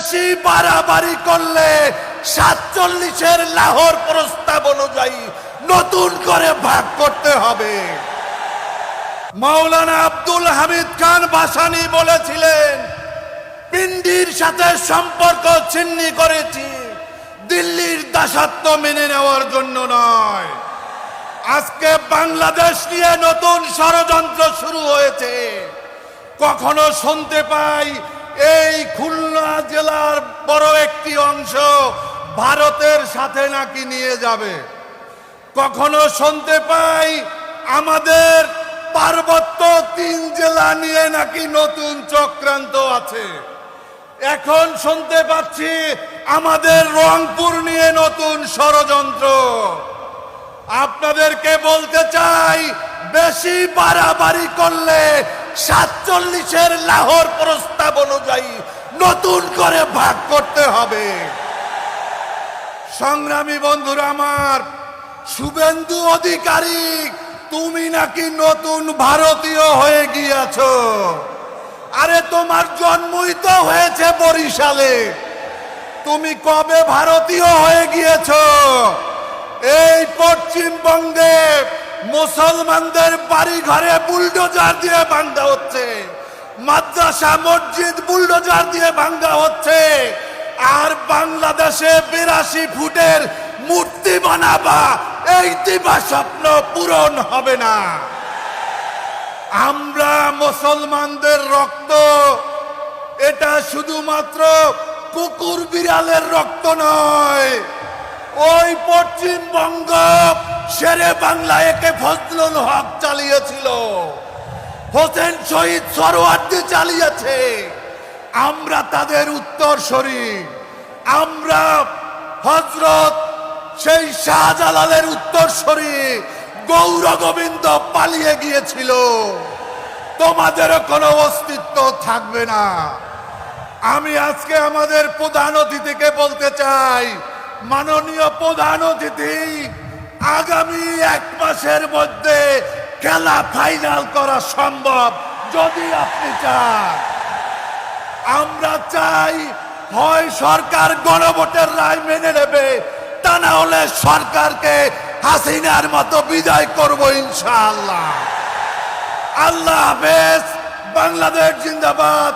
বেশি বাড়াবাড়ি করলে 47-এর লাহোর প্রস্তাব অনুযায়ী নতুন করে ভাগ করতে হবে। মাওলানা আব্দুল হামিদ খান ভাসানী বলেছিলেন, পিন্ডির সাথে সম্পর্ক ছিন্ন করেছি, দিল্লির দাসত্ব মেনে নেওয়ার জন্য নয়। আজকে বাংলাদেশ নিয়ে নতুন ষড়যন্ত্র শুরু হয়েছে। কখনো শুনতে পাই এই খুলনা জেলার বড় একটি অংশ ভারতের সাথে নাকি নিয়ে যাবে। কখনো শুনতে পাই আমাদের পার্বত্য 3 জেলা নিয়ে নাকি নতুন চক্রান্ত আছে। এখন শুনতে পাচ্ছি আমাদের রংপুর নিয়ে নতুন ষড়যন্ত্র। আপনাদেরকে বলতে চাই, বেশি বাড়াবাড়ি করলে 47-এর লাহোর প্রস্তাব অনুযায়ী নতুন করে ভাগ করতে হবে। সংগ্রামী বন্ধুরা আমার, শুভেন্দু অধিকারী, তুমি নাকি নতুন ভারতীয় হয়ে গিয়েছো। আরে তোমার জন্মই তো হয়েছে বরিশালে, তুমি কবে ভারতীয় হয়ে গিয়েছো? এই পশ্চিমবঙ্গে মুসলমানদের বাড়ি ঘরে বুলডোজার দিয়ে ভাঙা হচ্ছে, মাদ্রাসা মসজিদ বুলডোজার দিয়ে ভাঙা হচ্ছে, আর বাংলাদেশে 82 ফুটের মূর্তি বানাবা, এই দিবা স্বপ্ন পূরণ হবে না। আমরা মুসলমানদের রক্ত, এটা শুধুমাত্র কুকুর বিড়ালের রক্ত নয়। ওই পশ্চিমবঙ্গ শেরে বাংলা একে ফজলুল হক চালিয়েছিল, হোসেন শহীদ সরওয়ার্দী চালিয়েছে। আমরা তাদের উত্তরসূরি। আমরা হযরত সেই শাহজালালের উত্তরসূরি। গৌর গোবিন্দ পালিয়ে গিয়েছিল, তোমাদেরও কোনো অস্তিত্ব থাকবে না। আমি আজকে আমাদের প্রধান অতিথিকে বলতে চাই, মাননীয় প্রধান অতিথি, আগামী 1 মাসের মধ্যে খেলা ফাইনাল করা সম্ভব যদি আপনি চান। আমরা চাই হয় সরকার গণভোটের রায় মেনে নেবে, তা না হলে সরকারকে হাসিনার মতো বিদায় করব ইনশাআল্লাহ। আল্লাহ হাফেজ। বাংলাদেশ জিন্দাবাদ।